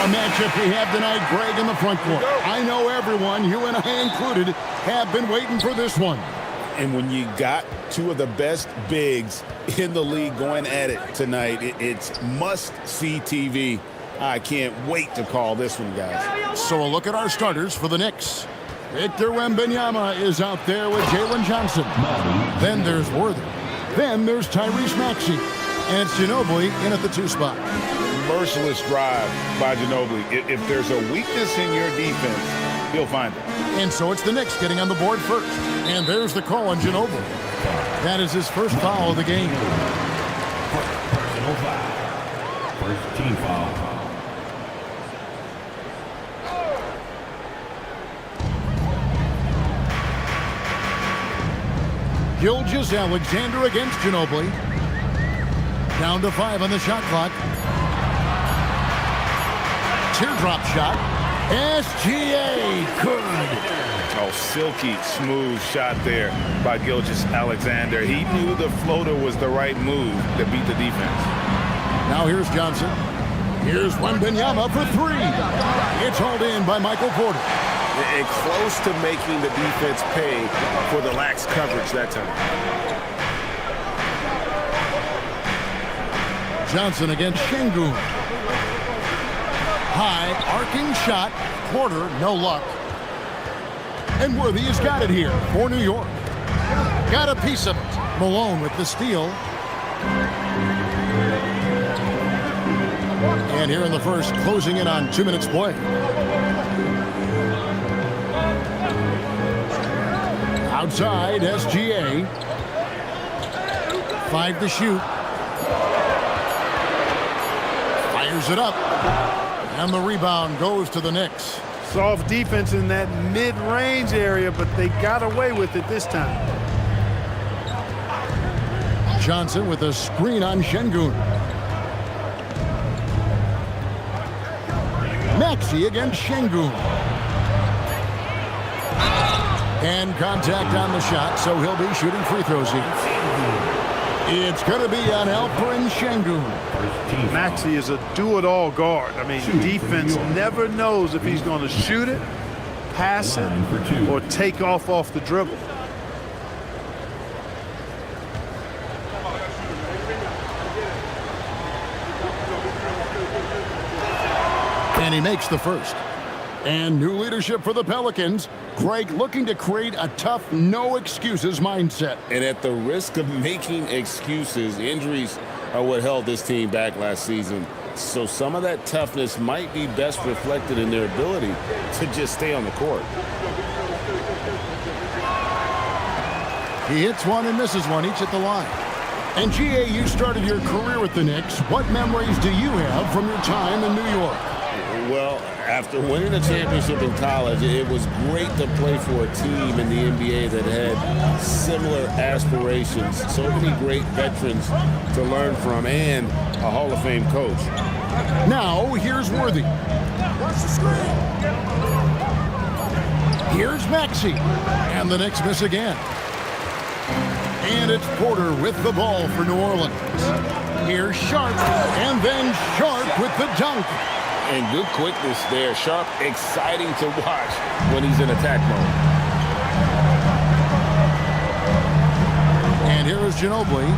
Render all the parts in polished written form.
A matchup we have tonight, Greg, in the front court. I know everyone, you and I included, have been waiting for this one. And when you got two of the best bigs in the league going at it tonight, it's must-see TV. I can't wait to call this one, guys. So a look at our starters for the Knicks. Victor Wembanyama is out there with Jalen Johnson. Then there's Worthy. Then there's Tyrese Maxey. And it's Ginobili in at the 2 spot. Merciless drive by Ginobili. If there's a weakness in your defense, he'll find it. And so it's the Knicks getting on the board first. And there's the call on Ginobili. That is his first foul of the game. Personal foul. First team foul. Gilgeous-Alexander against Ginobili. Down to 5 on the shot clock. Teardrop shot. SGA, good. Oh, silky smooth shot there by Gilgeous-Alexander. He knew the floater was the right move to beat the defense. Now here's Johnson. Here's Wembanyama for 3. It's hauled in by Michael Porter. And close to making the defense pay for the lax coverage that time. Johnson against Şengün. High, arcing shot. Porter, no luck. And Worthy has got it here for New York. Got a piece of it. Malone with the steal. And here in the first, closing in on 2 minutes play. Outside, SGA. 5 to shoot. Fires it up. And the rebound goes to the Knicks. Soft defense in that mid-range area, but they got away with it this time. Johnson with a screen on Şengün. Maxey against Şengün. And contact on the shot, so he'll be shooting free throws here. It's going to be on Alperen Şengün. Maxey is a do-it-all guard. I mean, defense never knows if he's going to shoot it, pass it, or take off the dribble. And he makes the first. And new leadership for the Pelicans. Greg looking to create a tough, no-excuses mindset. And at the risk of making excuses, injuries are what held this team back last season. So some of that toughness might be best reflected in their ability to just stay on the court. He hits one and misses one, each at the line. And GA, you started your career with the Knicks. What memories do you have from your time in New York? Well, after winning a championship in college, it was great to play for a team in the NBA that had similar aspirations. So many great veterans to learn from and a Hall of Fame coach. Now, here's Worthy. Here's Maxey. And the Knicks miss again. And it's Porter with the ball for New Orleans. Here's Sharp. And then Sharp with the dunk. And good quickness there. Sharp, exciting to watch when he's in attack mode. And here is Ginobili.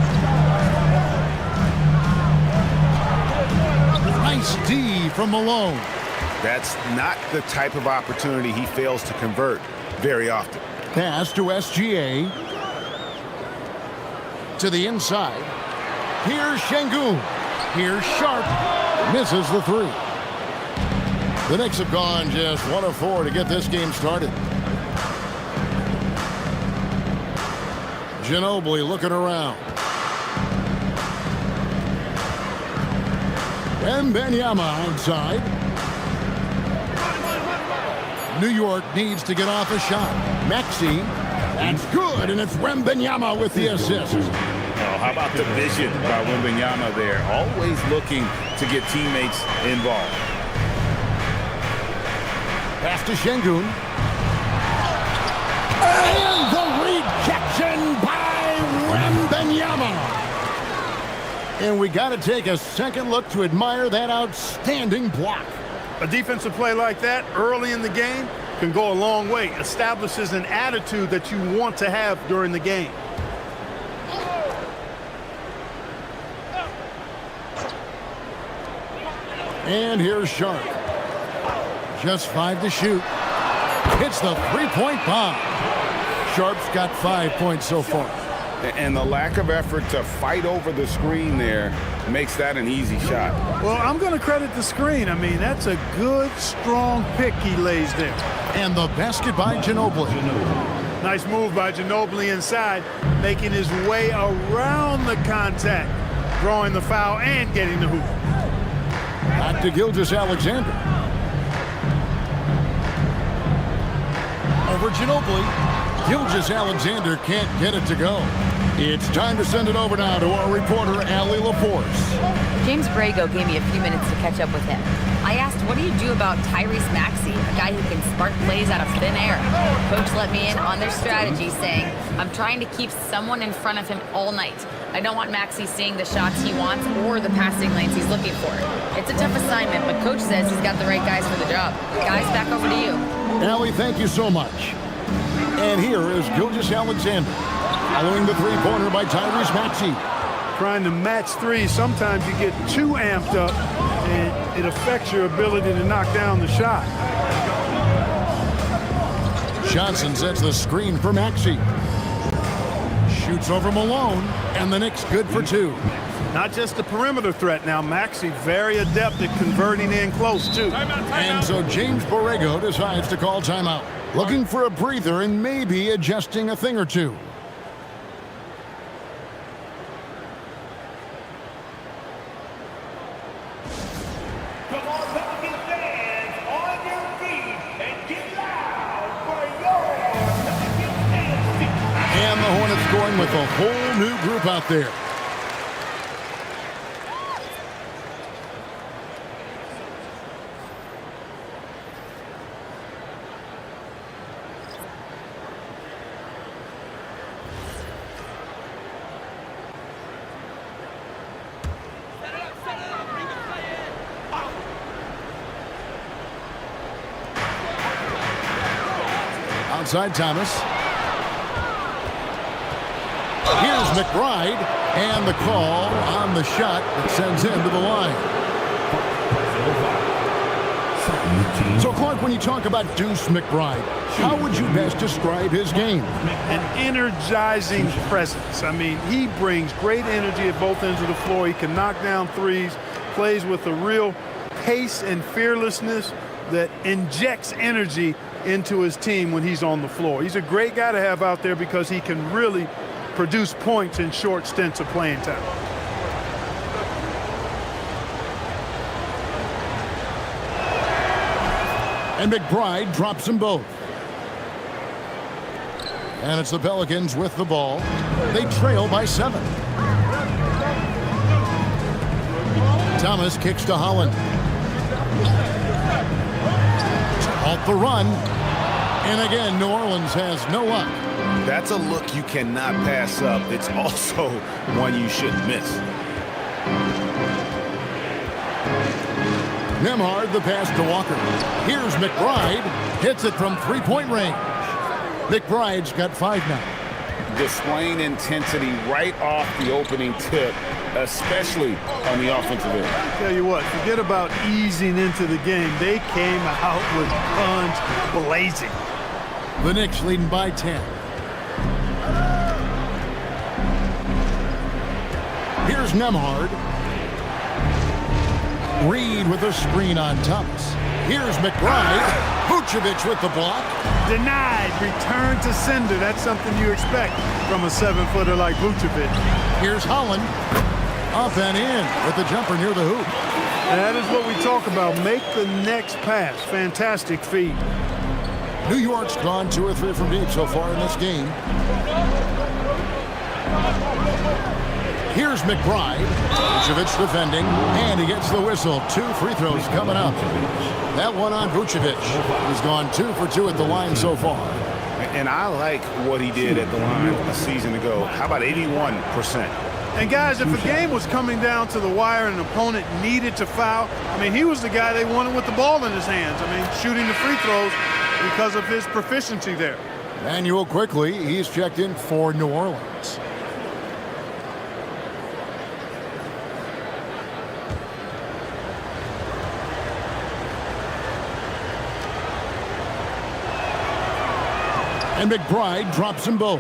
Nice D from Malone. That's not the type of opportunity he fails to convert very often. Pass to SGA. To the inside. Here's Şengün. Here's Sharp. Misses the three. The Knicks have gone just 1 of 4 to get this game started. Ginobili looking around. Wembanyama outside. New York needs to get off a shot. Maxey. That's good, and it's Wembanyama with the assist. Oh, how about the vision by Wembanyama there? Always looking to get teammates involved. Pass to Şengün. And the rejection by Wembanyama. And we got to take a second look to admire that outstanding block. A defensive play like that early in the game can go a long way. Establishes an attitude that you want to have during the game. And here's Sharp. Just 5 to shoot. Hits the three-point bomb. Sharp's got 5 points so far. And the lack of effort to fight over the screen there makes that an easy shot. Well, I'm going to credit the screen. I mean, that's a good, strong pick he lays there. And the basket by Ginobili. Nice move by Ginobili inside, making his way around the contact, drawing the foul and getting the hoop. Back to Gilgeous-Alexander. Over Ginobili. Gilgeous-Alexander can't get it to go. It's time to send it over now to our reporter, Allie LaForce. James Borrego gave me a few minutes to catch up with him. I asked, what do you do about Tyrese Maxey, a guy who can spark plays out of thin air? Coach let me in on their strategy, saying, I'm trying to keep someone in front of him all night. I don't want Maxey seeing the shots he wants or the passing lanes he's looking for. It's a tough assignment, but Coach says he's got the right guys for the job. Guys, back over to you. Allie, thank you so much. And here is Gilgeous-Alexander, following the three-pointer by Tyrese Maxey. Trying to match threes, sometimes you get too amped up, and it affects your ability to knock down the shot. Johnson sets the screen for Maxey. Shoots over Malone, and the Knicks good for 2. Not just a perimeter threat now. Maxey very adept at converting in close, too. And so James Borrego decides to call timeout, looking for a breather and maybe adjusting a thing or two. Come on, Pelicans fans, on your feet and get loud for your Pelicans dance. And the Hornets going with a whole new group out there. Outside Thomas. Here's McBride, and the call on the shot that sends him to the line. So, Clark, when you talk about Deuce McBride, how would you best describe his game? An energizing presence. I mean, he brings great energy at both ends of the floor. He can knock down threes, plays with a real pace and fearlessness that injects energy into his team when he's on the floor. He's a great guy to have out there because he can really produce points in short stints of playing time. And McBride drops them both. And it's the Pelicans with the ball. They trail by 7. Thomas kicks to Holland. Off the run. And again, New Orleans has no luck. That's a look you cannot pass up. It's also one you shouldn't miss. Nembhard, the pass to Walker. Here's McBride. Hits it from three-point range. McBride's got 5 now. Displaying intensity right off the opening tip, especially on the offensive end. Tell you what, forget about easing into the game. They came out with guns blazing. The Knicks leading by 10. Here's Nembhard. Reed with a screen on Thomas. Here's McBride. Vucevic with the block. Denied. Return to sender. That's something you expect from a 7-footer like Vucevic. Here's Holland. Up and in with the jumper near the hoop. And that is what we talk about. Make the next pass. Fantastic feed. New York's gone 2 or 3 from deep so far in this game. Here's McBride. Vucevic defending, and he gets the whistle. 2 free throws coming up. That one on Vucevic. He's gone 2 for 2 at the line so far. And I like what he did at the line a season ago. How about 81%? And guys, if a game was coming down to the wire and an opponent needed to foul, I mean, he was the guy they wanted with the ball in his hands. I mean, shooting the free throws because of his proficiency there. Manuel quickly, he's checked in for New Orleans. And McBride drops them both.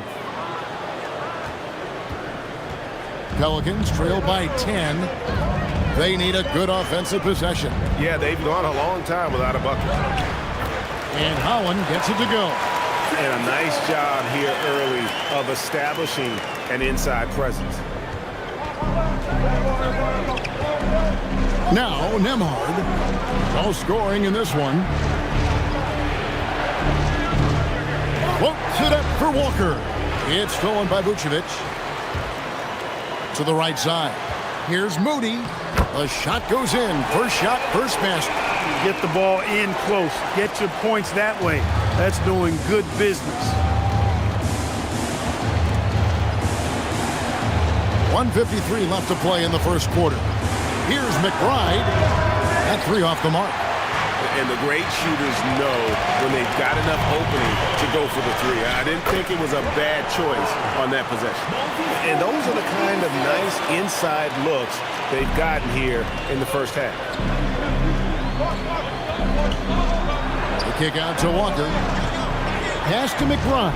Pelicans trail by 10. They need a good offensive possession. Yeah, they've gone a long time without a bucket. And Holland gets it to go. And a nice job here early of establishing an inside presence. Now Nembhard. No scoring in this one. Floats it up for Walker. It's stolen by Vucevic. To the right side. Here's Moody. The shot goes in. First shot, first basket. Get the ball in close. Get your points that way. That's doing good business. 1:53 left to play in the first quarter. Here's McBride. That 3 off the mark. And the great shooters know when they've got enough opening to go for the 3. I didn't think it was a bad choice on that possession. And those are the kind of nice inside looks they've gotten here in the first half. The kick out to Walker. Pass to McBride.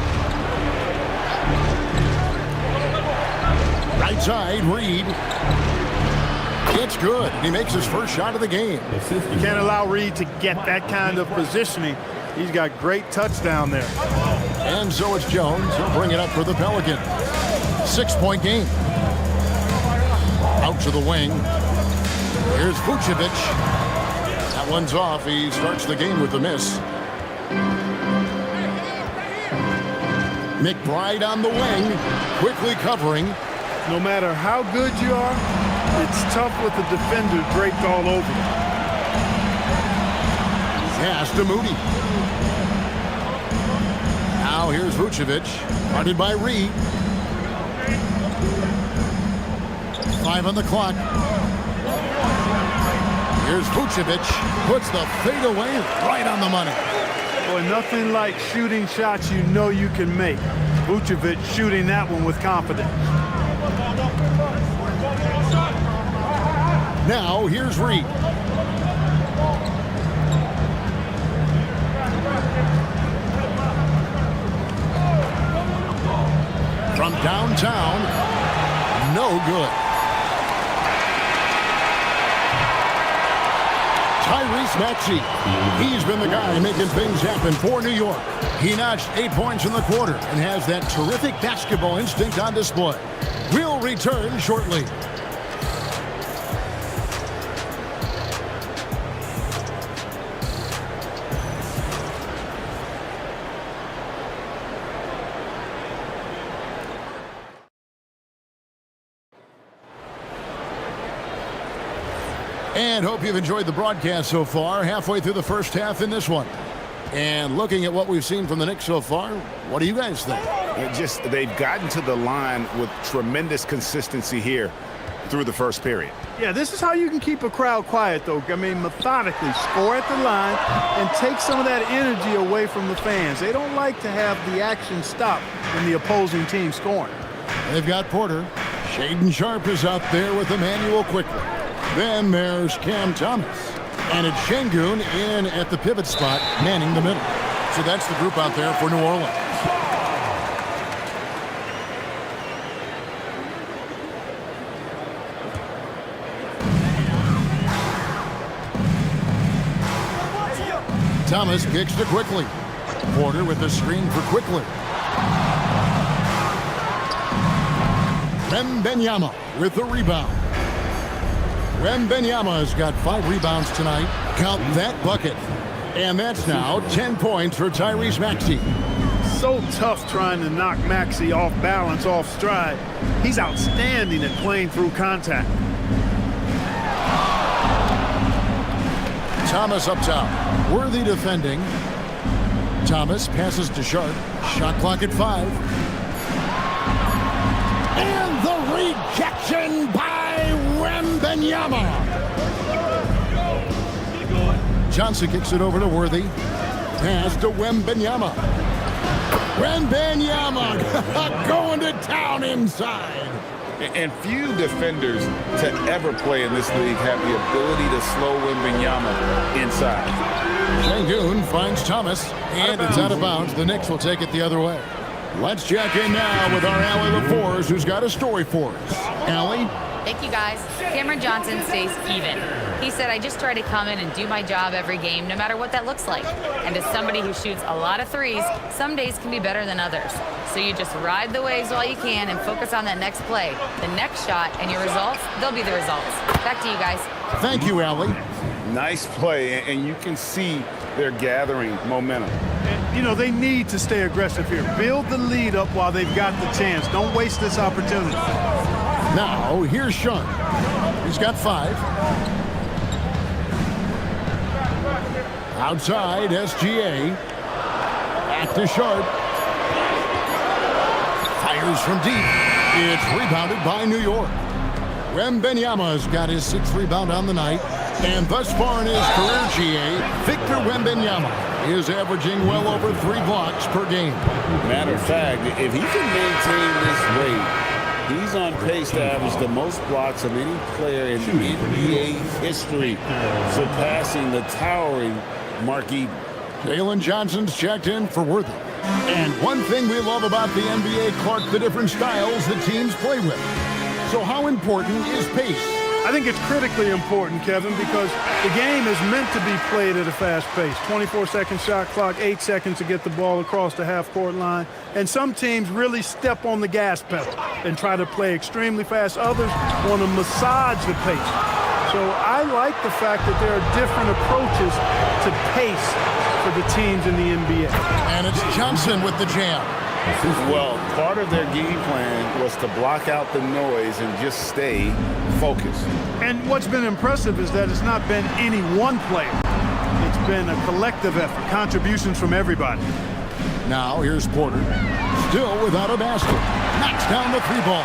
Right side, Reed. It's good. He makes his first shot of the game. You can't allow Reed to get that kind of positioning. He's got great touch down there. And so it's Jones. He'll bring it up for the Pelicans. 6-point game. Out to the wing. Here's Vucevic. That one's off. He starts the game with the miss. McBride on the wing. Quickly covering. No matter how good you are, it's tough with the defender draped all over you. Pass to Moody. Now here's Vucevic. Guarded by Reed. 5 on the clock. Here's Vucevic. Puts the fadeaway right on the money. Boy, nothing like shooting shots you know you can make. Vucevic shooting that one with confidence. Now here's Reed. From downtown, no good. Tyrese Maxey, he's been the guy making things happen for New York. He notched 8 points in the quarter and has that terrific basketball instinct on display. We'll return shortly. And hope you've enjoyed the broadcast so far. Halfway through the first half in this one. And looking at what we've seen from the Knicks so far, what do you guys think? They've gotten to the line with tremendous consistency here. through the first period. Yeah, this is how you can keep a crowd quiet, though. I mean, methodically score at the line and take some of that energy away from the fans. They don't like to have the action stop when the opposing team scoring. They've got Porter. Shaden Sharp is out there with Emmanuel quickly. Then there's Cam Thomas. And it's Şengün in at the pivot spot, manning the middle. So that's the group out there for New Orleans. Thomas kicks to Quickly. Porter with the screen for Quickly. Wembanyama with the rebound. Wembanyama's got 5 rebounds tonight. Count that bucket. And that's now 10 points for Tyrese Maxey. So tough trying to knock Maxey off balance, off stride. He's outstanding at playing through contact. Thomas up top. Worthy defending. Thomas passes to Sharp. Shot clock at 5. And the rejection by Wembanyama. Johnson kicks it over to Worthy. Pass to Wembanyama. Wembanyama going to town inside. And few defenders to ever play in this league have the ability to slow Wembanyama inside. Şengün finds Thomas, and it's out of bounds. The Knicks will take it the other way. Let's check in now with our Allie LaForce, who's got a story for us. Allie? Thank you, guys. Cameron Johnson stays even. He said, I just try to come in and do my job every game, no matter what that looks like. And as somebody who shoots a lot of threes, some days can be better than others. So you just ride the waves while you can and focus on that next play. The next shot and your results, they'll be the results. Back to you guys. Thank you, Allie. Nice play, and you can see they're gathering momentum. And, you know, they need to stay aggressive here. Build the lead up while they've got the chance. Don't waste this opportunity. Now, here's Sharp. He's got 5. Outside, SGA. Back to Sharp. Fires from deep. It's rebounded by New York. Wembanyama's got his 6th rebound on the night. And thus far in his career, GA, Victor Wembanyama is averaging well over 3 blocks per game. Matter of fact, if he can maintain this rate, he's on pace to average the most blocks of any player in NBA history, surpassing the towering Mark Eaton. Jalen Johnson's checked in for Worthy. And one thing we love about the NBA, Clark, the different styles the teams play with. So how important is pace? I think it's critically important, Kevin, because the game is meant to be played at a fast pace. 24-second shot clock, 8 seconds to get the ball across the half-court line. And some teams really step on the gas pedal and try to play extremely fast. Others want to massage the pace. So I like the fact that there are different approaches to pace for the teams in the NBA. And it's Johnson with the jam. Well, part of their game plan was to block out the noise and just stay focused. And what's been impressive is that it's not been any one player. It's been a collective effort, contributions from everybody. Now here's Porter, still without a basket. Knocks down the 3-ball.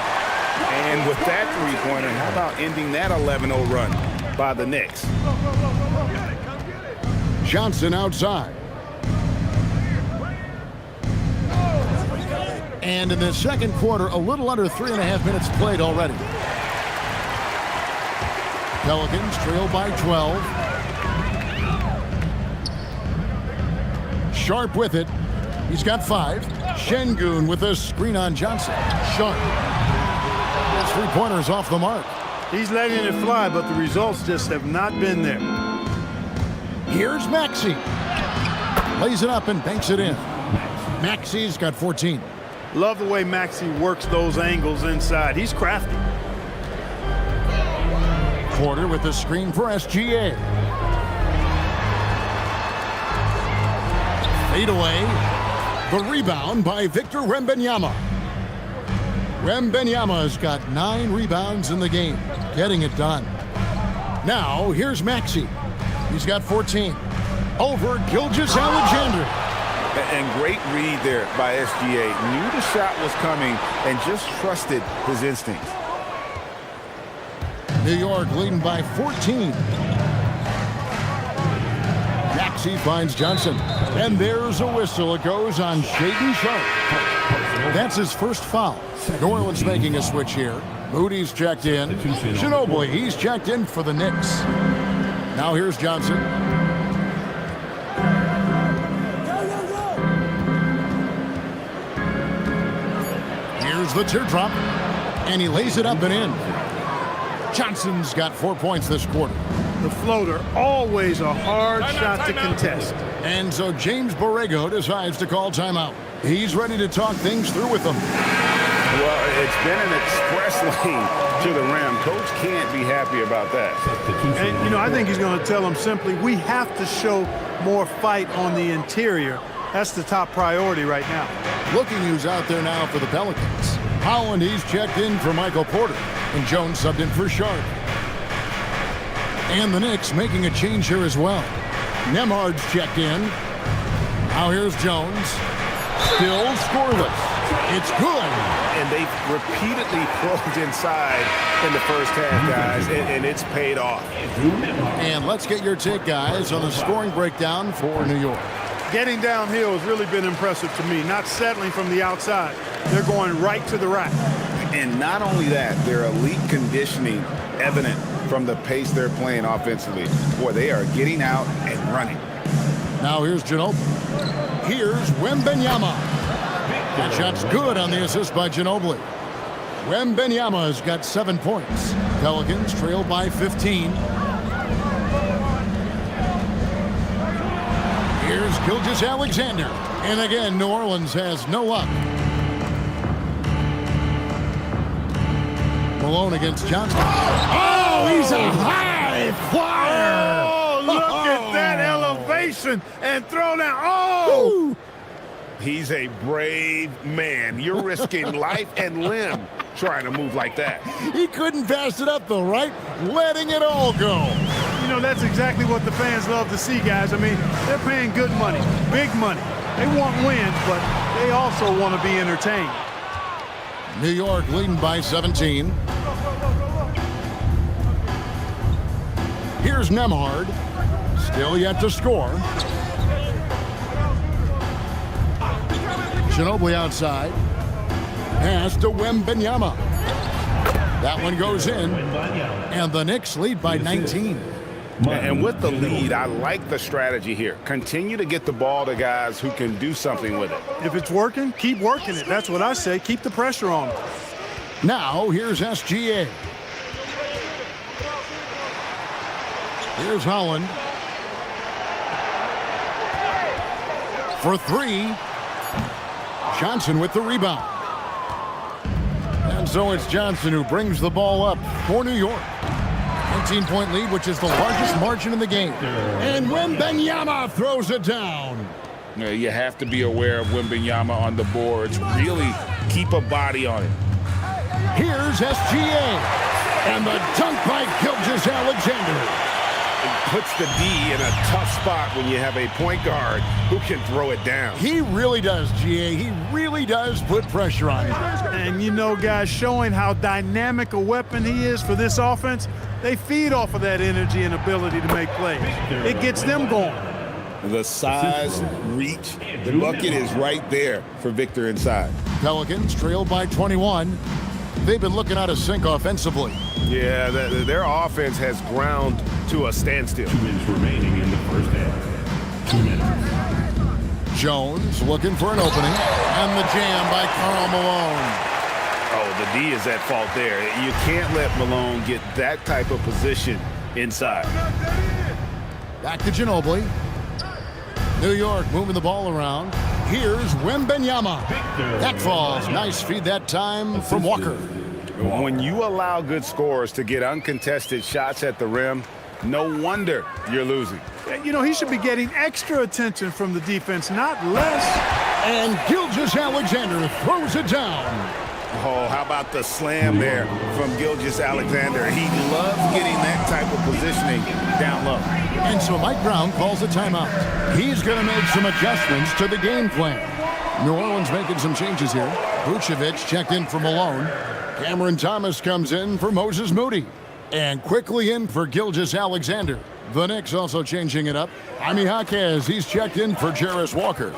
And with that three-pointer, how about ending that 11-0 run by the Knicks? Johnson outside. And in the second quarter, a little under 3.5 minutes played already. Pelicans trail by 12. Sharp with it. He's got 5. Şengün with a screen on Johnson. Sharp. His 3-pointer's off the mark. He's letting it fly, but the results just have not been there. Here's Maxey. Lays it up and banks it in. Maxey's got 14. Love the way Maxey works those angles inside. He's crafty. Porter with the screen for SGA. Fade away. The rebound by Victor Wembanyama. Wembanyama's got 9 rebounds in the game, getting it done. Now, here's Maxey. He's got 14. Over Gilgeous-Alexander. And great read there by SGA. Knew the shot was coming and just trusted his instincts. New York leading by 14. Maxey finds Johnson. And there's a whistle. It goes on Shaedon Sharpe. That's his first foul. New Orleans making a switch here. Moody's checked in. Ginobili, he's checked in for the Knicks. Now here's Johnson. Here's the teardrop. And he lays it up and in. Johnson's got 4 points this quarter. The floater, always a hard shot to contest. And so James Borrego decides to call timeout. He's ready to talk things through with them. Well, it's been an express lane to the rim. Coach can't be happy about that. And, you know, I think he's going to tell them simply, we have to show more fight on the interior. That's the top priority right now. Looking who's out there now for the Pelicans. Holland, he's checked in for Michael Porter. And Jones subbed in for Sharpe. And the Knicks making a change here as well. Nemhard's checked in. Now here's Jones. Still scoreless. It's good. And they've repeatedly probed inside in the first half, guys, and it's paid off. And let's get your take, guys, on the scoring breakdown for New York. Getting downhill has really been impressive to me, not settling from the outside. They're going right to the rack. And not only that, their elite conditioning evident from the pace they're playing offensively. Boy, they are getting out and running. Now here's Ginobili. Here's Wembanyama. That shot's good on the assist by Ginobili. Wembanyama's got 7 points. Pelicans trail by 15. Here's Gilgeous-Alexander. And again, New Orleans has no luck. Malone against Johnson. Oh, he's a high flyer. Oh, look at that elevation and throw down. Oh! He's a brave man. You're risking life and limb trying to move like that. He couldn't pass it up, though, right? Letting it all go. You know, that's exactly what the fans love to see, guys. I mean, they're paying good money, big money. They want wins, but they also want to be entertained. New York leading by 17. Here's Nemhard. Still yet to score. Ginobili outside. Pass to Wembanyama. That one goes in. And the Knicks lead by 19. And with the lead, I like the strategy here. Continue to get the ball to guys who can do something with it. If it's working, keep working it. That's what I say. Keep the pressure on them. Now, here's SGA. Here's Holland. For three. Johnson with the rebound. And so it's Johnson who brings the ball up for New York. 19-point lead, which is the largest margin in the game. And Wembanyama throws it down. You have to be aware of Wembanyama on the boards. Really keep a body on it. Here's SGA. And the dunk by Gilgeous-Alexander. It puts the D in a tough spot when you have a point guard who can throw it down. He really does, GA. He really does put pressure on him. And you know, guys, showing how dynamic a weapon he is for this offense, they feed off of that energy and ability to make plays. It gets them going. The size, reach, the bucket is right there for Victor inside. Pelicans trail by 21. They've been looking out of sync offensively. Yeah, their offense has ground to a standstill. 2 minutes remaining in the first half. 2 minutes. Jones looking for an opening. And the jam by Karl Malone. Oh, the D is at fault there. You can't let Malone get that type of position inside. Back to Ginobili. New York moving the ball around. Here's Wembanyama. That falls. Nice feed that time from Walker. When you allow good scorers to get uncontested shots at the rim, no wonder you're losing. You know, he should be getting extra attention from the defense, not less. And Gilgeous-Alexander throws it down. Oh, how about the slam there from Gilgeous-Alexander? He loves getting that type of positioning down low. And so Mike Brown calls a timeout. He's going to make some adjustments to the game plan. New Orleans making some changes here. Vucevic checked in for Malone. Cameron Thomas comes in for Moses Moody. And quickly in for Gilgeous-Alexander. The Knicks also changing it up. Jaime Jaquez, he's checked in for Jarris Walker.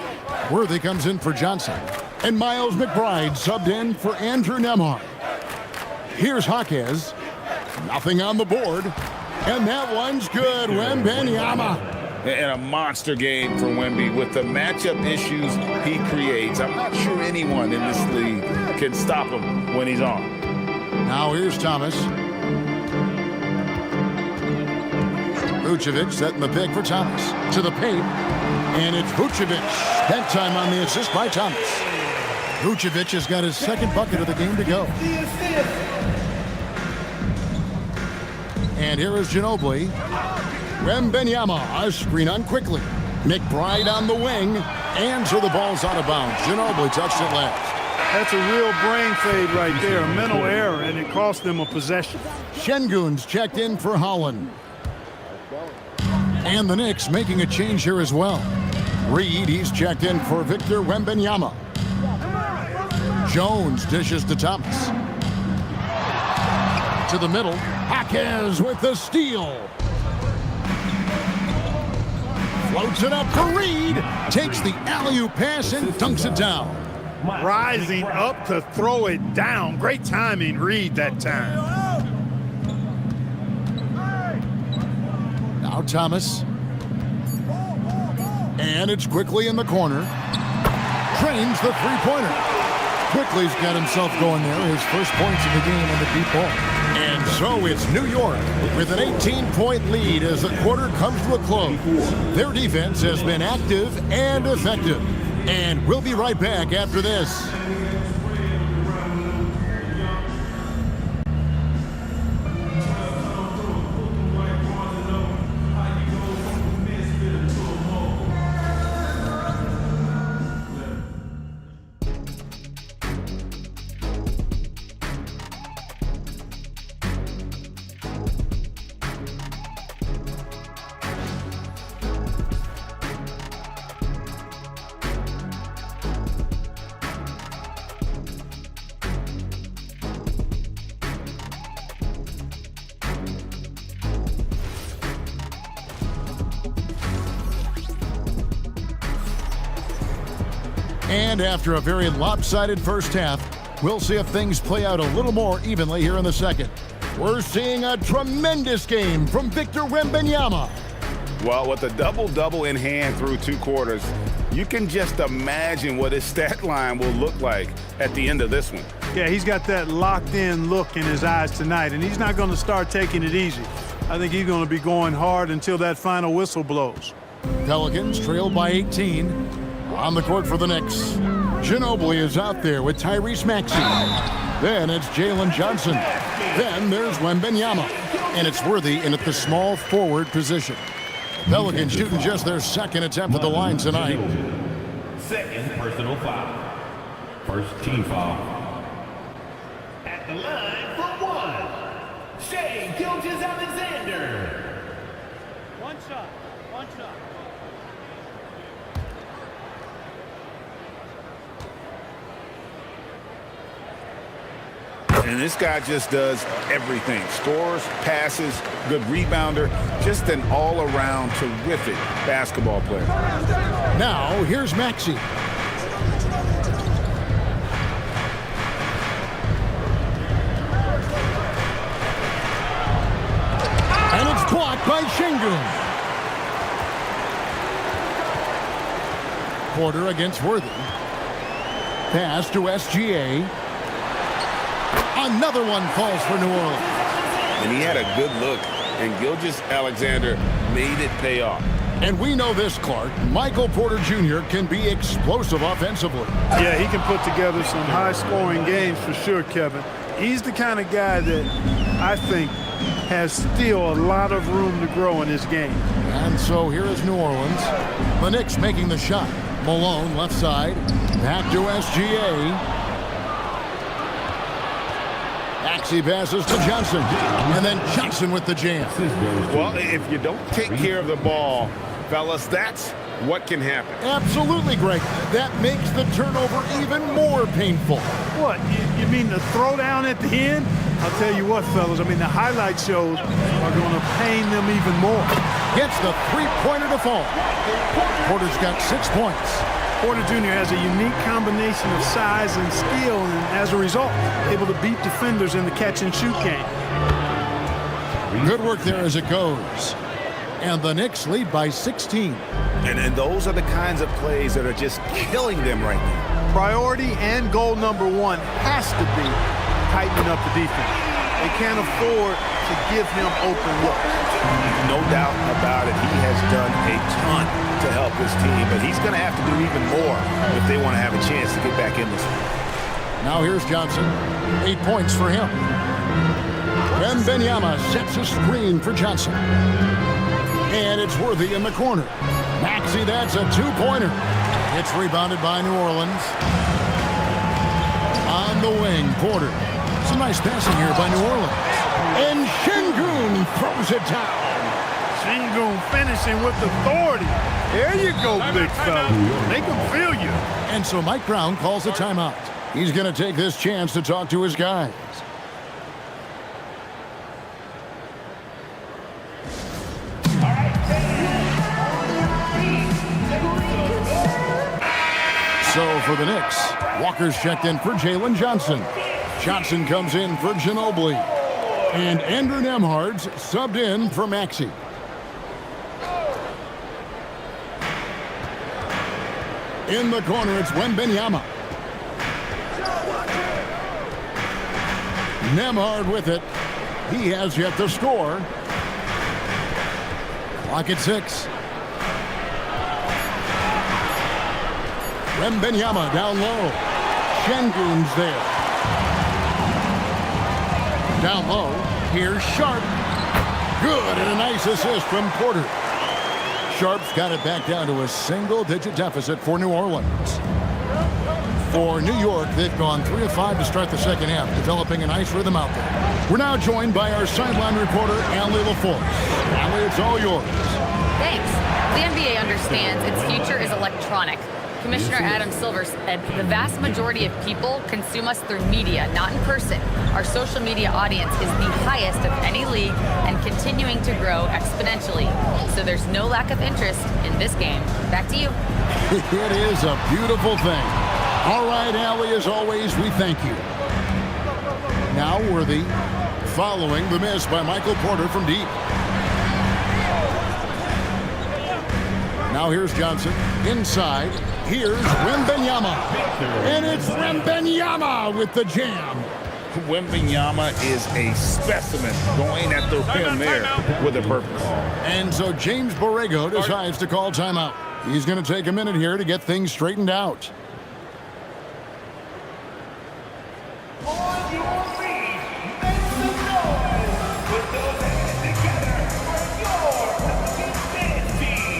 Worthy comes in for Johnson. And Miles McBride subbed in for Andrew Nembhard. Here's Jaquez. Nothing on the board. And that one's good. Wembanyama. And a monster game for Wemby with the matchup issues he creates. I'm not sure anyone in this league can stop him when he's on. Now here's Thomas. Vucevic setting the pick for Thomas. To the paint. And it's Vucevic. That time on the assist by Thomas. Vucevic has got his second bucket of the game to go. And here is Ginobili. Wembanyama, a screen on quickly. McBride on the wing. And so the ball's out of bounds. Ginobili touched it last. That's a real brain fade right there, a mental error, and it cost them a possession. Şengün's checked in for Holland. And the Knicks making a change here as well. Reed, he's checked in for Victor Wembanyama. Jones dishes to Thomas. To the middle. Jaquez with the steal. Floats it up for Reed. Takes the alley-oop pass and dunks it down. Rising up to throw it down. Great timing, Reed, that time. Now Thomas. And it's quickly in the corner. Drains the three-pointer. Quickly's got himself going there. His first points of the game on the deep ball. And so it's New York with an 18-point lead as the quarter comes to a close. Their defense has been active and effective. And we'll be right back after this. And after a very lopsided first half, we'll see if things play out a little more evenly here in the second. We're seeing a tremendous game from Victor Wembanyama. Well, with a double-double in hand through two quarters, you can just imagine what his stat line will look like at the end of this one. Yeah, he's got that locked-in look in his eyes tonight, and he's not going to start taking it easy. I think he's going to be going hard until that final whistle blows. Pelicans trail by 18. On the court for the Knicks. Ginobili is out there with Tyrese Maxey. Then it's Jalen Johnson. Then there's Wembanyama. And it's Worthy in at the small forward position. Pelicans shooting just their second attempt at the line tonight. Second personal foul. First team foul. At the line for one, Shai Gilgeous-Alexander. One shot. And this guy just does everything. Scores, passes, good rebounder, just an all-around terrific basketball player. Now, here's Maxey. And it's blocked by Şengün. Porter against Worthy. Pass to SGA. Another one falls for New Orleans. And he had a good look, and Gilgeous-Alexander made it pay off. And we know this, Clark. Michael Porter Jr. can be explosive offensively. Yeah, he can put together some high-scoring games for sure, Kevin. He's the kind of guy that I think has still a lot of room to grow in his game. And so here is New Orleans. The Knicks making the shot. Malone, left side. Back to SGA. Maxey passes to Johnson. And then Johnson with the jam. Well, if you don't take care of the ball, fellas, that's what can happen. Absolutely, Greg. That makes the turnover even more painful. what? You mean the throwdown at the end? I'll tell you what, fellas. I mean, the highlight shows are going to pain them even more. Gets the three-pointer to fall. Porter's got 6 points. Porter Jr. has a unique combination of size and skill, and as a result, able to beat defenders in the catch-and-shoot game. Good work there as it goes. And the Knicks lead by 16. And those are the kinds of plays that are just killing them right now. Priority and goal number one has to be tightening up the defense. They can't afford to give him open looks. No doubt about it. He has done a ton to help this team, but he's going to have to do even more if they want to have a chance to get back in this one. Now here's Johnson. 8 points for him. Wembanyama sets a screen for Johnson. And it's Worthy in the corner. Maxey, that's a two-pointer. It's rebounded by New Orleans. On the wing, Porter. Some nice passing here by New Orleans. And Şengün throws it down. Şengün finishing with authority. There you go, big fella. Make him feel you. And so Mike Brown calls a timeout. He's going to take this chance to talk to his guys. So for the Knicks, Walker's checked in for Jalen Johnson. Johnson comes in for Ginobili. And Andrew Nembhard's subbed in for Maxey. In the corner, it's Wembanyama. Nembhard with it. He has yet to score. Clock at 6. Wembanyama down low. Şengün's there. Down low. Here's Sharp. Good, and a nice assist from Porter. Sharp's got it back down to a single-digit deficit for New Orleans. For New York, they've gone 3 of 5 to start the second half, developing a nice rhythm out there. We're now joined by our sideline reporter, Allie LaForce. Allie, it's all yours. Thanks. The NBA understands its future is electronic. Commissioner Adam Silver said the vast majority of people consume us through media, not in person. Our social media audience is the highest of any league and continuing to grow exponentially. So there's no lack of interest in this game. Back to you. It is a beautiful thing. All right, Allie, as always, we thank you. Now Worthy, following the miss by Michael Porter from deep. Now here's Johnson. Inside, here's Wembanyama. And it's Wembanyama with the jam. Wembanyama is a specimen going at the rim there with a purpose. And so James Borrego decides to call timeout. He's going to take a minute here to get things straightened out. On your feet, make some noise. Put those hands together for your Pelicans dance team.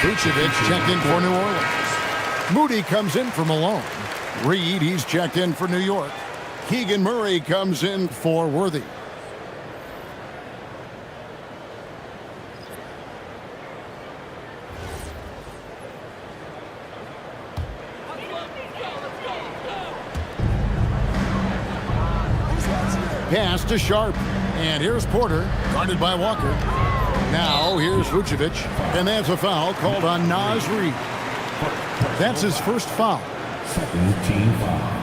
Vucevic checked in for New Orleans. Moody comes in for Malone. Reed, he's checked in for New York. Keegan Murray comes in for Worthy. Pass to Sharp. And here's Porter, guarded by Walker. Now here's Vucevic, and that's a foul called on Naz Reid. That's his first foul. Second team foul.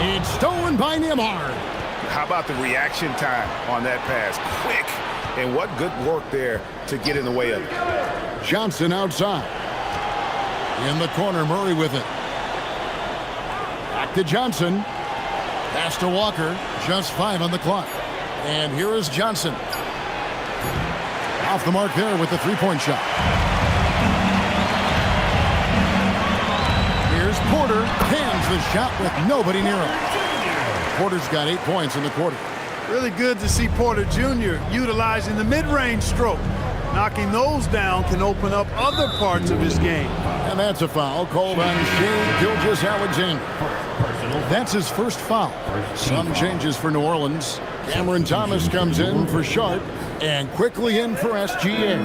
It's stolen by Nembhard. How about the reaction time on that pass? Quick. And what good work there to get in the way of it. Johnson outside. In the corner, Murray with it. Back to Johnson. Pass to Walker. Just 5 on the clock. And here is Johnson. Off the mark there with the three-point shot. Here's Porter. Cans the shot with nobody near him. Porter's got 8 points in the quarter. Really good to see Porter Jr. utilizing the mid-range stroke. Knocking those down can open up other parts of his game. And that's a foul called on Shai Gilgeous-Alexander. That's his first foul. Some changes for New Orleans. Cameron Thomas comes in for Sharp and quickly in for SGA.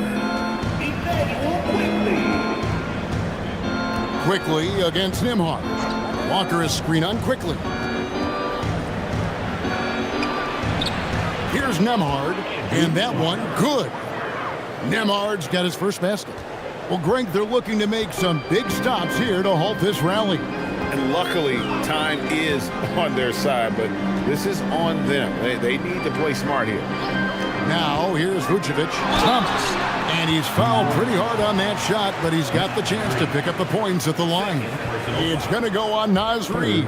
Quickly against Nembhard. Walker is screen on Quickly. Here's Nembhard, and that one good. Nembhard's got his first basket. Well, Greg, they're looking to make some big stops here to halt this rally. And luckily, time is on their side, but this is on them. They need to play smart here. Now, here's Vucevic. Thomas. And he's fouled pretty hard on that shot, but he's got the chance to pick up the points at the line. It's going to go on Naz Reid.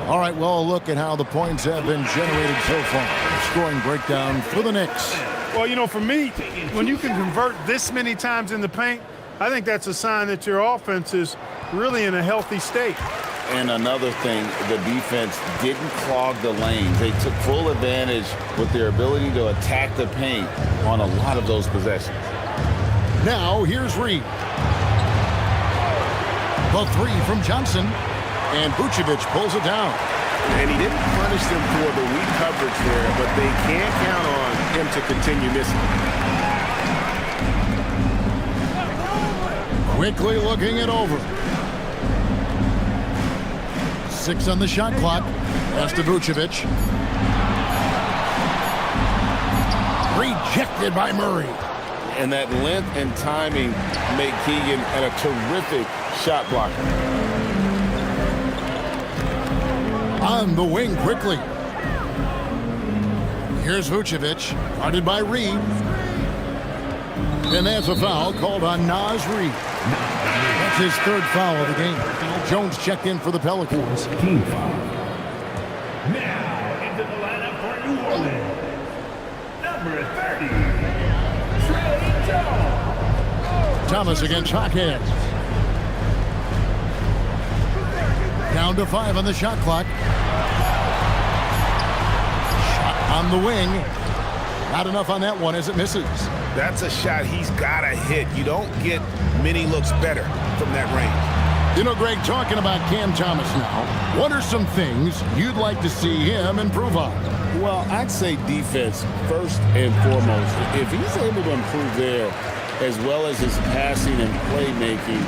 All right, well, a look at how the points have been generated so far. Scoring breakdown for the Knicks. Well, you know, for me, when you can convert this many times in the paint, I think that's a sign that your offense is really in a healthy state. And another thing, the defense didn't clog the lanes. They took full advantage with their ability to attack the paint on a lot of those possessions. Now, here's Reid. The three from Johnson. And Vucevic pulls it down. And he didn't punish them for the weak coverage there, but they can't count on him to continue missing. Quickly looking it over. 6 on the shot clock. Pass to Vucevic. Rejected by Murray. And that length and timing make Keegan a terrific shot blocker. On the wing quickly. Here's Vucevic, guarded by Reid. And that's a foul called on Naz Reid. That's his third foul of the game. Jones checked in for the Pelicans. Team foul. Now into the lineup for New Orleans. Number 30, Trey Jones. Thomas against Hawkhead. Down to 5 on the shot clock. Shot on the wing. Not enough on that one as it misses. That's a shot he's got to hit. You don't get many looks better from that range. You know, Greg, talking about Cam Thomas now, what are some things you'd like to see him improve on? Well, I'd say defense first and foremost. If he's able to improve there, as well as his passing and playmaking,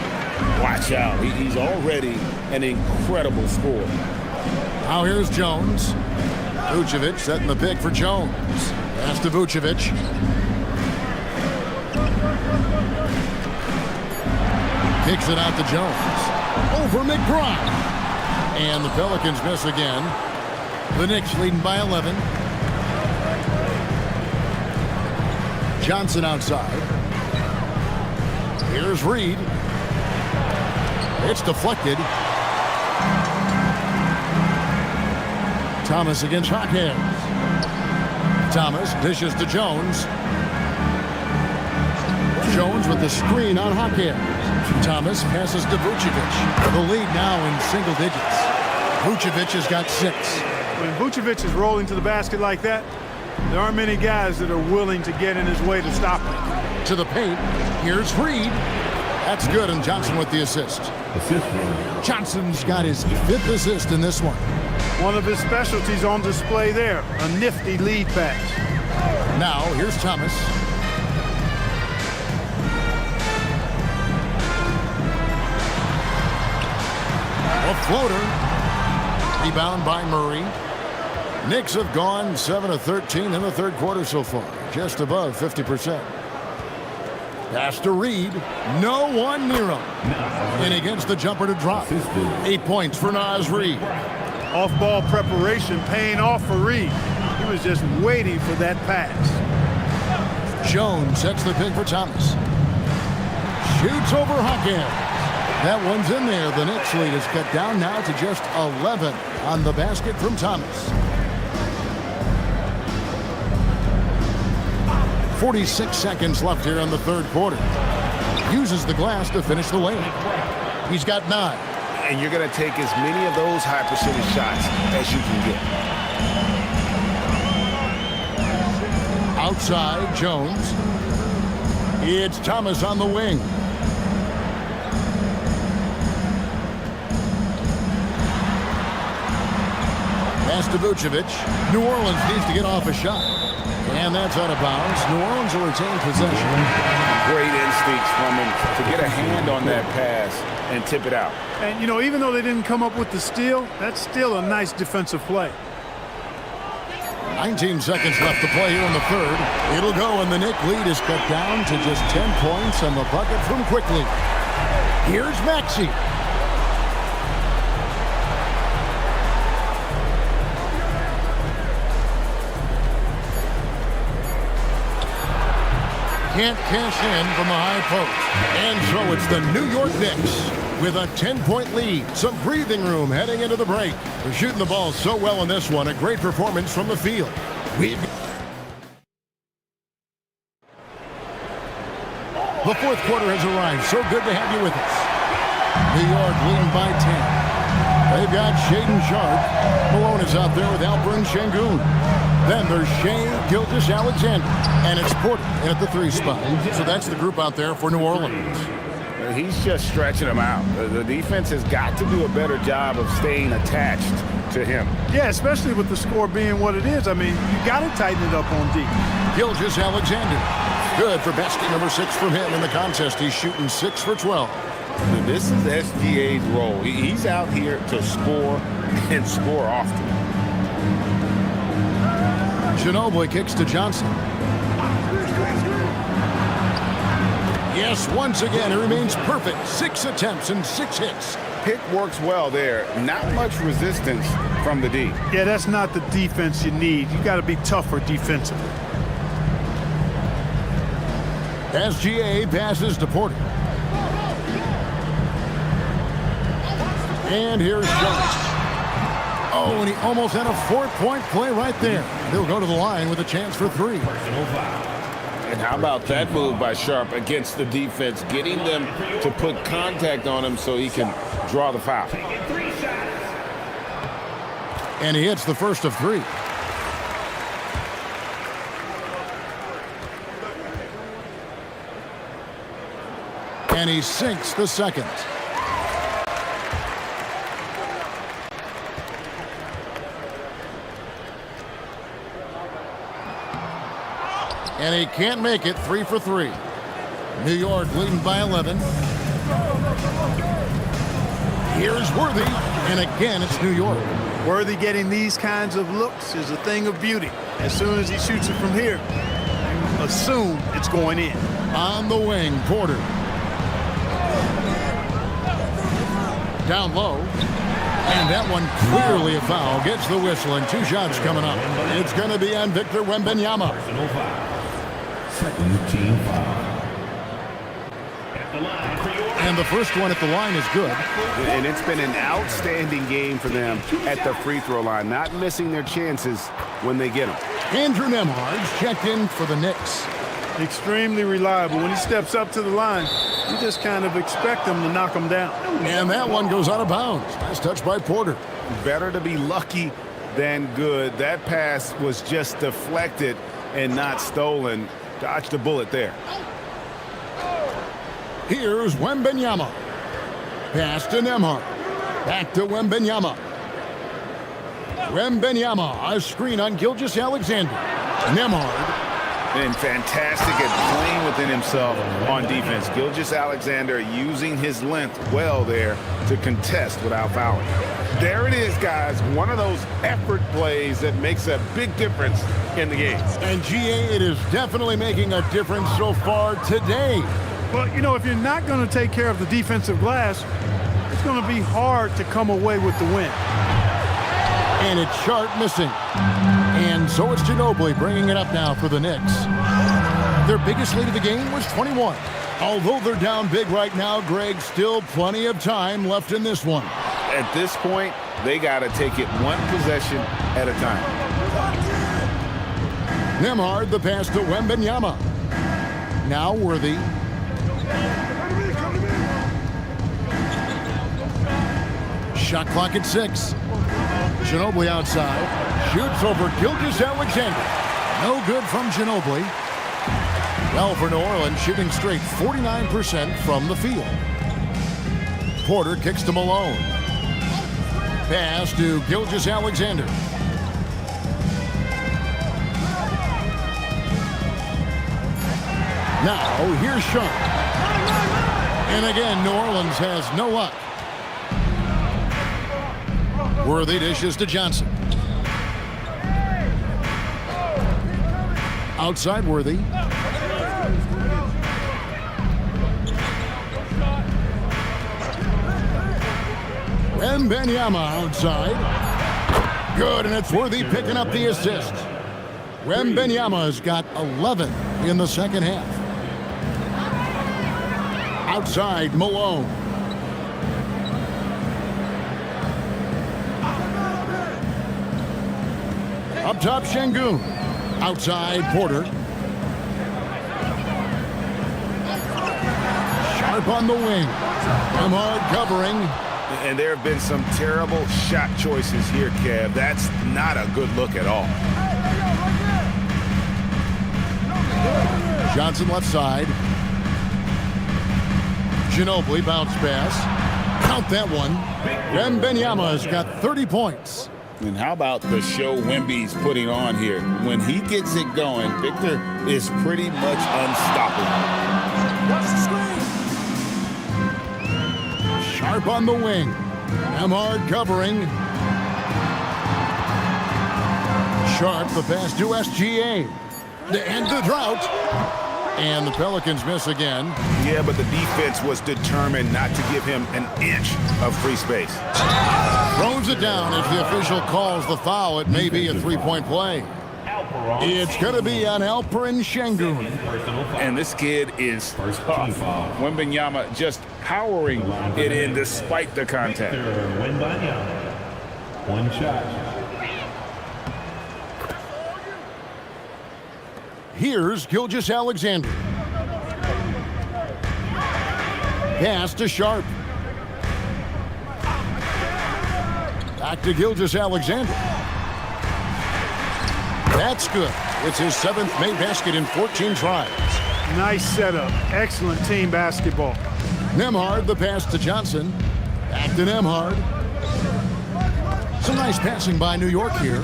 watch out. He's already an incredible scorer. Now here's Jones. Vucevic setting the pick for Jones. Pass to Vucevic. Kicks it out to Jones. Over McBride. And the Pelicans miss again. The Knicks leading by 11. Johnson outside. Here's Reid. It's deflected. Thomas against Hawkhead. Thomas dishes to Jones. Jones with the screen on Hawkhead. Thomas passes to Vucevic. The lead now in single digits. Vucevic has got 6. When Vucevic is rolling to the basket like that, there aren't many guys that are willing to get in his way to stop him. To the paint. Here's Reid. That's good, and Johnson with the assist. Johnson's got his 5th assist in this one. One of his specialties on display there, a nifty lead pass. Now, here's Thomas. Floater. Rebound by Murray. Knicks have gone 7 of 13 in the third quarter so far, just above 50%. Pass to Reed. No one near him. And he gets the jumper to drop. 8 points for Naz Reid. Off-ball preparation paying off for Reed. He was just waiting for that pass. Jones sets the pick for Thomas. Shoots over Hawkins. That one's in there. The Knicks lead is cut down now to just 11 on the basket from Thomas. 46 seconds left here in the third quarter. Uses the glass to finish the lane. He's got 9. And you're going to take as many of those high percentage shots as you can get. Outside, Jones. It's Thomas on the wing. Pass to Vucevic. New Orleans needs to get off a shot. And that's out of bounds. New Orleans will retain possession. Great instincts from him to get a hand on that pass and tip it out. And, you know, even though they didn't come up with the steal, that's still a nice defensive play. 19 seconds left to play here in the third. It'll go, and the Knicks lead is cut down to just 10 points and the bucket from Quickly. Here's Maxey. Can't cash in from the high post. And so it's the New York Knicks with a 10-point lead. Some breathing room heading into the break. They're shooting the ball so well in this one. A great performance from the field. The fourth quarter has arrived. So good to have you with us. New York leading by 10. They've got Shaedon Sharpe. Malone is out there with Alperen Şengün. Then there's Shai Gilgeous-Alexander. And it's Porter at the 3 spot. So that's the group out there for New Orleans. He's just stretching them out. The defense has got to do a better job of staying attached to him. Yeah, especially with the score being what it is. I mean, you got to tighten it up on D. Gilgeous-Alexander. Good for basket number 6 from him in the contest. He's shooting 6 for 12. This is SGA's role. He's out here to score and score often. Ginobili kicks to Johnson. Yes, once again, he remains perfect. 6 attempts and 6 hits. Pick works well there. Not much resistance from the D. Yeah, that's not the defense you need. You got to be tougher defensively. SGA passes to Porter. And here's Jones. Oh, and he almost had a 4-point play right there. He'll go to the line with a chance for 3. And how about that move by Sharpe against the defense, getting them to put contact on him so he can draw the foul. And he hits the first of 3. And he sinks the second. And he can't make it. 3 for 3. New York leading by 11. Here's Worthy. And again, it's New York. Worthy getting these kinds of looks is a thing of beauty. As soon as he shoots it from here, you assume it's going in. On the wing, Porter. Down low. And that one clearly a foul. Gets the whistle and 2 shots coming up. It's going to be on Victor Wembanyama. Second team foul. And the first one at the line is good. And it's been an outstanding game for them at the free throw line. Not missing their chances when they get them. Andrew Nembhard's checked in for the Knicks. Extremely reliable. When he steps up to the line, you just kind of expect him to knock him down. And that one goes out of bounds. Nice touch by Porter. Better to be lucky than good. That pass was just deflected and not stolen. Dodged a bullet there. Here's Wembanyama. Pass to Nembhard. Back to Wembanyama. Wembanyama, a screen on Gilgeous-Alexander. Nembhard And fantastic at playing within himself on defense. Gilgeous-Alexander using his length well there to contest without fouling. There it is, guys. One of those effort plays that makes a big difference in the game. And GA, it is definitely making a difference so far today. But, you know, if you're not going to take care of the defensive glass, it's going to be hard to come away with the win. And it's Sharp missing. And so it's Ginobili bringing it up now for the Knicks. Their biggest lead of the game was 21. Although they're down big right now, Greg, still plenty of time left in this one. At this point, they got to take it one possession at a time. Nembhard, the pass to Wembanyama. Now Worthy. Shot clock at 6. Ginobili outside. Shoots over Gilgeous-Alexander. No good from Ginobili. Well, for New Orleans, shooting straight 49% from the field. Porter kicks to Malone. Pass to Gilgeous-Alexander. Now, here's Sharp. And again, New Orleans has no luck. Worthy dishes to Johnson. Outside Worthy. Wembanyama outside. Good, and it's Worthy picking up the assist. Wembanyama's got 11 in the second half. Outside Malone. Up top, Şengün. Outside, Porter. Sharp on the wing. Nembhard covering. And there have been some terrible shot choices here, Kev. That's not a good look at all. Johnson left side. Ginobili bounce pass. Count that one. Wembanyama's got 30 points. And how about the show Wemby's putting on here? When he gets it going, Victor is pretty much unstoppable. Sharp on the wing. Nembhard covering. Sharp, the pass to SGA. To end the drought. And the Pelicans miss again. Yeah, but the defense was determined not to give him an inch of free space. Throws it down as the official calls the foul. It may be a three-point play. It's going to be on Alperen Şengün. And this kid is tough. Wembanyama just powering it in despite the contact. One shot. Here's Gilgeous-Alexander. Pass to Sharp. Back to Gilgeous-Alexander. That's good. It's his 7th made basket in 14 tries. Nice setup. Excellent team basketball. Nembhard, the pass to Johnson. Back to Nembhard. Some nice passing by New York here.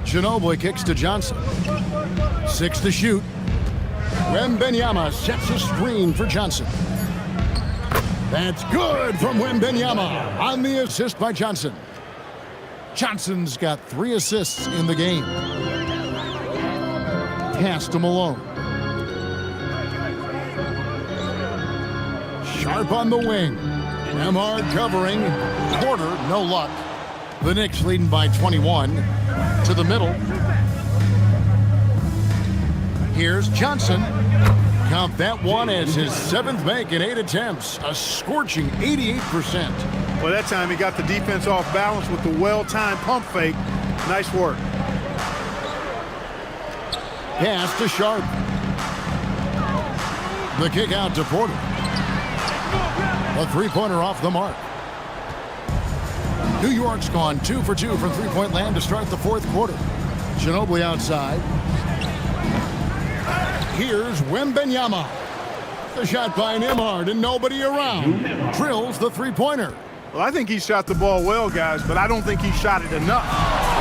Ginobili kicks to Johnson. 6 to shoot. Wembanyama sets a screen for Johnson. That's good from Wembanyama on the assist by Johnson. Johnson's got 3 assists in the game. Pass to Malone. Sharp on the wing. Nembhard covering. Porter, no luck. The Knicks leading by 21. To the middle. Here's Johnson. Count that one as his 7th make in 8 attempts. A scorching 88%. Well, that time he got the defense off balance with the well-timed pump fake. Nice work. Pass to Sharp. The kick out to Porter. A three-pointer off the mark. New York's gone 2 for 2 from three-point land to start the 4th quarter. Ginobili outside. Here's Wembanyama. The shot by Nembhard and nobody around. Drills the three-pointer. Well, I think he shot the ball well, guys, but I don't think he shot it enough.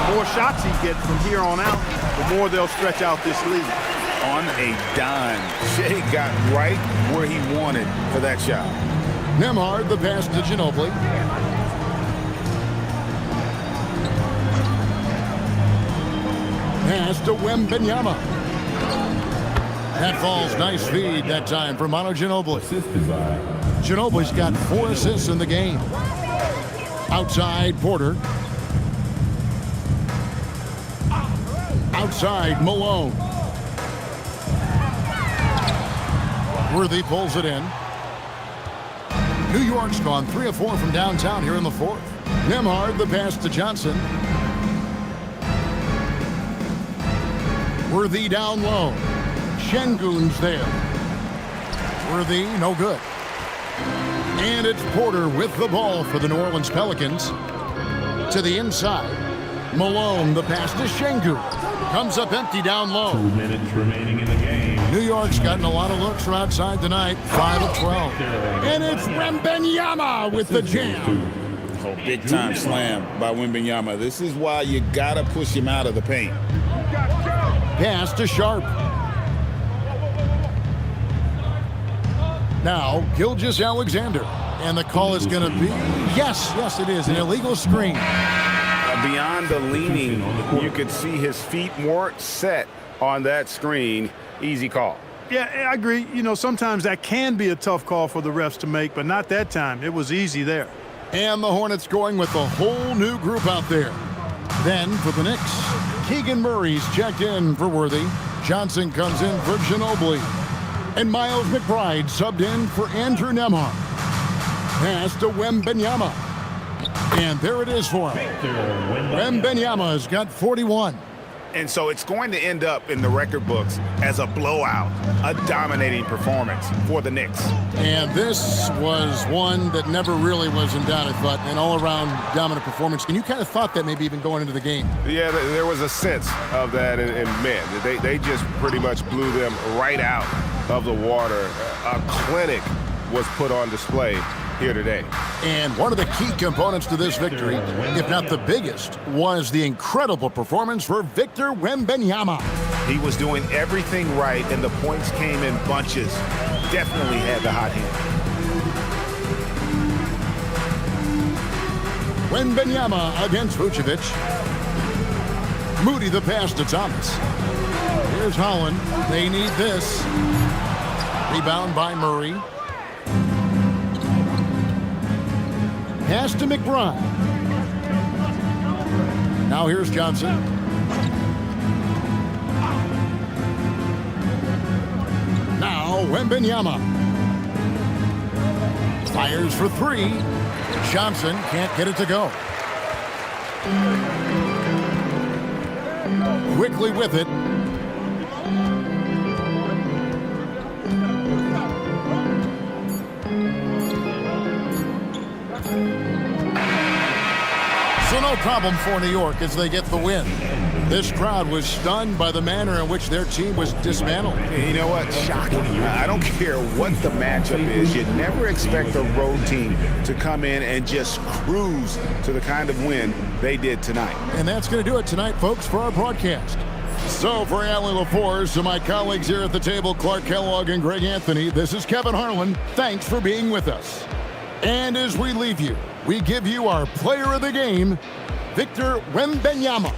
The more shots he gets from here on out, the more they'll stretch out this lead. On a dime, Shea got right where he wanted for that shot. Nembhard, the pass to Ginobili. Pass to Wembanyama. That falls. Nice feed that time for Manu Ginobili. Assisted by Ginobili's got 4 assists in the game. Outside, Porter. Outside, Malone. Worthy pulls it in. New York's gone 3 of 4 from downtown here in the 4th. Nembhard, the pass to Johnson. Worthy down low. Şengün's there. Worthy, no good. And it's Porter with the ball for the New Orleans Pelicans. To the inside. Malone, the pass to Şengün. Comes up empty down low. 2 minutes remaining in the game. New York's gotten a lot of looks from outside tonight. 5 of 12. And it's Wembanyama with the jam. Oh, big time slam by Wembanyama. This is why you gotta push him out of the paint. Pass to Sharp. Now, Gilgeous-Alexander. And the call is going to be, yes, it is, an illegal screen. Beyond the leaning, you could see his feet more set on that screen. Easy call. Yeah, I agree. You know, sometimes that can be a tough call for the refs to make, but not that time. It was easy there. And the Hornets going with a whole new group out there. Then for the Knicks, Keegan Murray's checked in for Worthy. Johnson comes in for Ginobili. And Miles McBride subbed in for Andrew Nembhard. Pass to Wembanyama. And there it is for him. Wembanyama's got 41. And so it's going to end up in the record books as a blowout, a dominating performance for the Knicks. And this was one that never really was in doubt, I thought, an all-around dominant performance. And you kind of thought that maybe even going into the game. Yeah, there was a sense of that, and man, they just pretty much blew them right out of the water. A clinic was put on display here today. And one of the key components to this victory, if not the biggest, was the incredible performance for Victor Wembanyama. He was doing everything right, and the points came in bunches. Definitely had the hot hand. Wembanyama against Vucevic. Moody the pass to Thomas. Here's Holland. They need this. Rebound by Murray. Pass to McBride. Now here's Johnson. Now Wembanyama. Fires for 3. Johnson can't get it to go. Quickly with it. So no problem for New York as they get the win. This crowd was stunned by the manner in which their team was dismantled. You know what? Shocking. I don't care what the matchup is. You never expect a road team to come in and just cruise to the kind of win they did tonight. And that's going to do it tonight, folks, for our broadcast. So for Allie LaForce, to my colleagues here at the table, Clark Kellogg and Greg Anthony, this is Kevin Harlan. Thanks for being with us. And as we leave you, we give you our player of the game, Victor Wembanyama.